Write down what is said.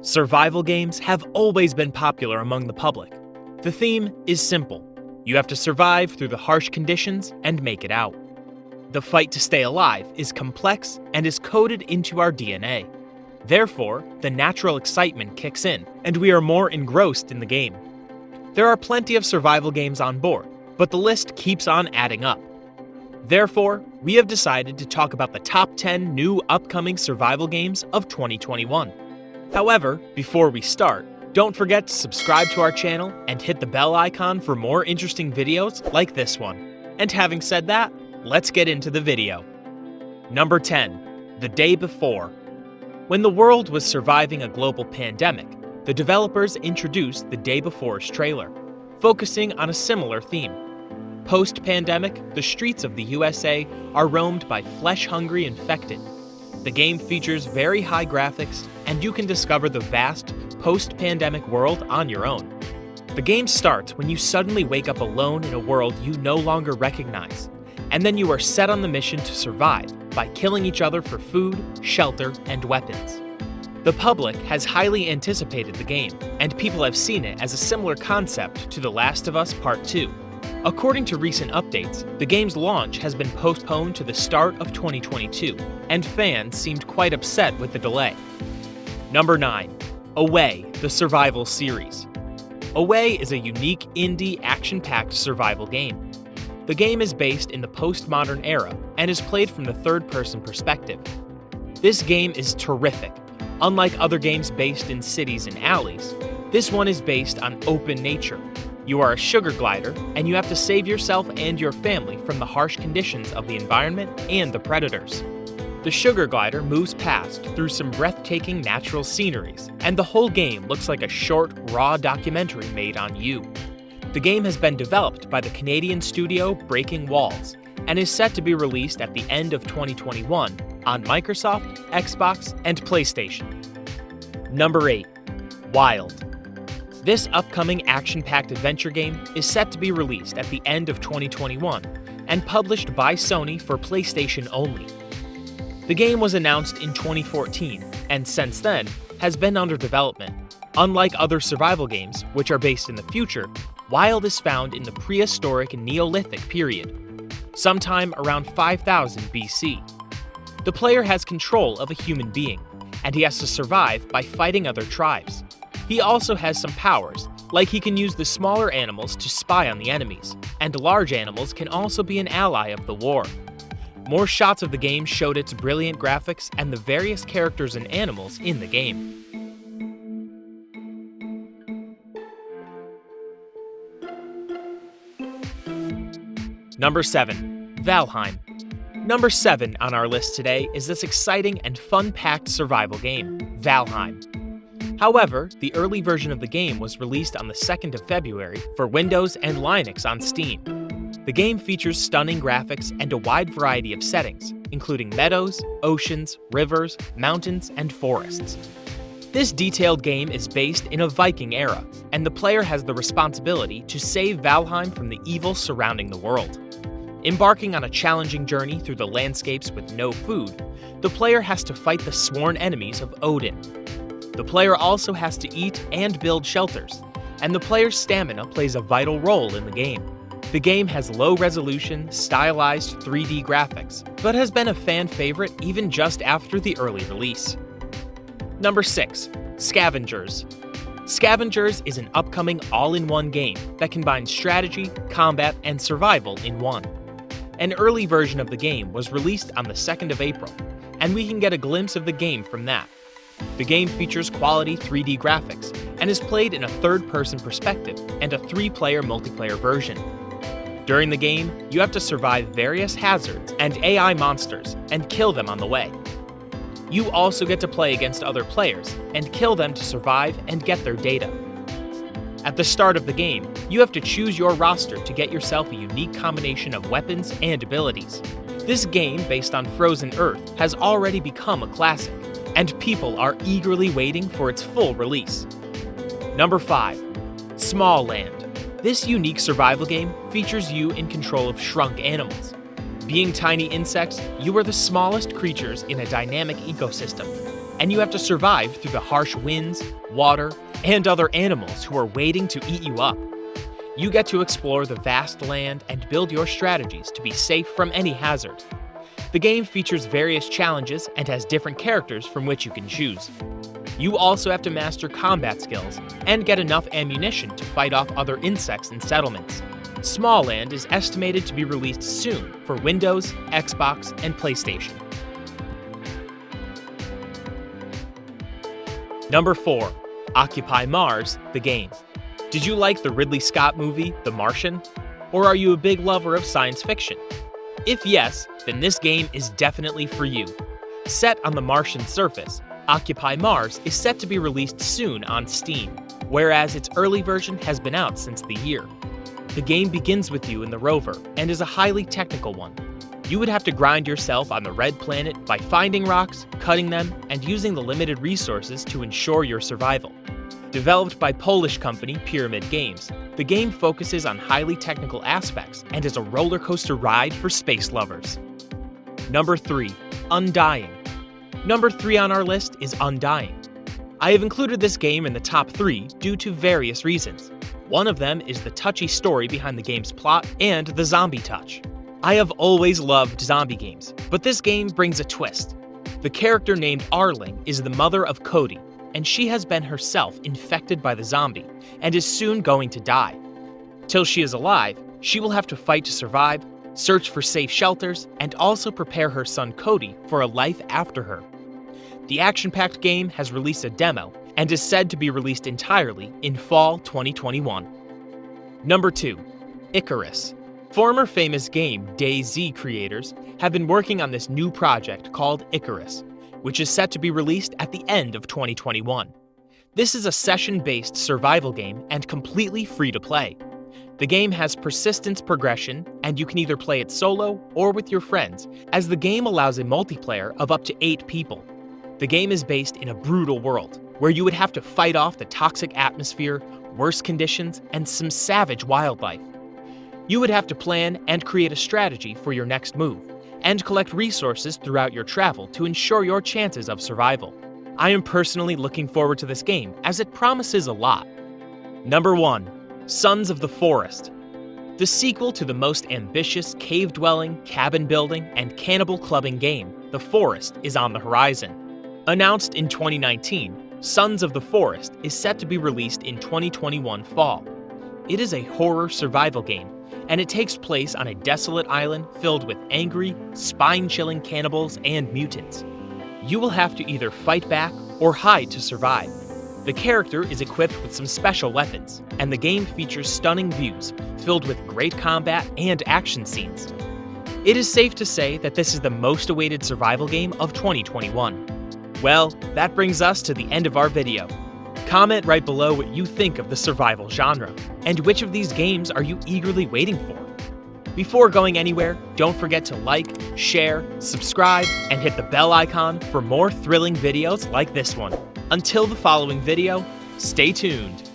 Survival games have always been popular among the public. The theme is simple. You have to survive through the harsh conditions and make it out. The fight to stay alive is complex and is coded into our DNA. Therefore, the natural excitement kicks in, and we are more engrossed in the game. There are plenty of survival games on board, but the list keeps on adding up. Therefore, we have decided to talk about the top 10 new upcoming survival games of 2021. However, before we start, don't forget to subscribe to our channel and hit the bell icon for more interesting videos like this one. And having said that, let's get into the video. Number 10. The Day Before. When the world was surviving a global pandemic, the developers introduced the Day Before's trailer, focusing on a similar theme. Post-pandemic, the streets of the USA are roamed by flesh-hungry infected. The game features very high graphics, and you can discover the vast, post-pandemic world on your own. The game starts when you suddenly wake up alone in a world you no longer recognize, and then you are set on the mission to survive by killing each other for food, shelter, and weapons. The public has highly anticipated the game, and people have seen it as a similar concept to The Last of Us Part 2. According to recent updates, the game's launch has been postponed to the start of 2022, and fans seemed quite upset with the delay. Number 9. Away, the Survival Series. Away is a unique indie action-packed survival game. The game is based in the postmodern era and is played from the third-person perspective. This game is terrific. Unlike other games based in cities and alleys, this one is based on open nature. You are a sugar glider, and you have to save yourself and your family from the harsh conditions of the environment and the predators. The sugar glider moves past through some breathtaking natural sceneries, and the whole game looks like a short, raw documentary made on you. The game has been developed by the Canadian studio Breaking Walls, and is set to be released at the end of 2021 on Microsoft, Xbox, and PlayStation. Number 8. Wild. This upcoming action-packed adventure game is set to be released at the end of 2021 and published by Sony for PlayStation only. The game was announced in 2014 and since then has been under development. Unlike other survival games, which are based in the future, Wild is found in the prehistoric Neolithic period, sometime around 5000 BC. The player has control of a human being, and he has to survive by fighting other tribes. He also has some powers, like he can use the smaller animals to spy on the enemies, and large animals can also be an ally of the war. More shots of the game showed its brilliant graphics and the various characters and animals in the game. Number 7. Valheim. Number 7 on our list today is this exciting and fun-packed survival game, Valheim. However, the early version of the game was released on the 2nd of February for Windows and Linux on Steam. The game features stunning graphics and a wide variety of settings, including meadows, oceans, rivers, mountains, and forests. This detailed game is based in a Viking era, and the player has the responsibility to save Valheim from the evil surrounding the world. Embarking on a challenging journey through the landscapes with no food, the player has to fight the sworn enemies of Odin. The player also has to eat and build shelters, and the player's stamina plays a vital role in the game. The game has low-resolution, stylized 3D graphics, but has been a fan favorite even just after the early release. Number 6. Scavengers. Scavengers is an upcoming all-in-one game that combines strategy, combat, and survival in one. An early version of the game was released on the 2nd of April, and we can get a glimpse of the game from that. The game features quality 3D graphics and is played in a third-person perspective and a 3-player multiplayer version. During the game, you have to survive various hazards and AI monsters and kill them on the way. You also get to play against other players and kill them to survive and get their data. At the start of the game, you have to choose your roster to get yourself a unique combination of weapons and abilities. This game, based on Frozen Earth, has already become a classic, and people are eagerly waiting for its full release. Number 5. Smalland. This unique survival game features you in control of shrunk animals. Being tiny insects, you are the smallest creatures in a dynamic ecosystem, and you have to survive through the harsh winds, water, and other animals who are waiting to eat you up. You get to explore the vast land and build your strategies to be safe from any hazard. The game features various challenges and has different characters from which you can choose. You also have to master combat skills and get enough ammunition to fight off other insects and settlements. Smalland is estimated to be released soon for Windows, Xbox, and PlayStation. Number 4. Occupy Mars, the game. Did you like the Ridley Scott movie, The Martian? Or are you a big lover of science fiction? If yes, then this game is definitely for you. Set on the Martian surface, Occupy Mars is set to be released soon on Steam, whereas its early version has been out since the year. The game begins with you in the rover and is a highly technical one. You would have to grind yourself on the red planet by finding rocks, cutting them, and using the limited resources to ensure your survival. Developed by Polish company Pyramid Games, the game focuses on highly technical aspects and is a roller coaster ride for space lovers. Number 3. Undying. Number 3 on our list is Undying. I have included this game in the top 3 due to various reasons. One of them is the touchy story behind the game's plot and the zombie touch. I have always loved zombie games, but this game brings a twist. The character named Arling is the mother of Cody, and she has been herself infected by the zombie and is soon going to die. Till she is alive, she will have to fight to survive, search for safe shelters, and also prepare her son Cody for a life after her. The action-packed game has released a demo and is said to be released entirely in fall 2021. Number 2. Icarus. Former famous game DayZ creators have been working on this new project called Icarus, which is set to be released at the end of 2021. This is a session-based survival game and completely free to play. The game has persistence progression, and you can either play it solo or with your friends, as the game allows a multiplayer of up to 8 people. The game is based in a brutal world, where you would have to fight off the toxic atmosphere, worse conditions, and some savage wildlife. You would have to plan and create a strategy for your next move, and collect resources throughout your travel to ensure your chances of survival. I am personally looking forward to this game as it promises a lot. Number 1. Sons of the Forest. The sequel to the most ambitious cave-dwelling, cabin-building, and cannibal-clubbing game, The Forest, is on the horizon. Announced in 2019, Sons of the Forest is set to be released in 2021 fall. It is a horror survival game, and it takes place on a desolate island filled with angry, spine-chilling cannibals and mutants. You will have to either fight back or hide to survive. The character is equipped with some special weapons, and the game features stunning views filled with great combat and action scenes. It is safe to say that this is the most awaited survival game of 2021. Well, that brings us to the end of our video. Comment right below what you think of the survival genre, and which of these games are you eagerly waiting for? Before going anywhere, don't forget to like, share, subscribe, and hit the bell icon for more thrilling videos like this one. Until the following video, stay tuned.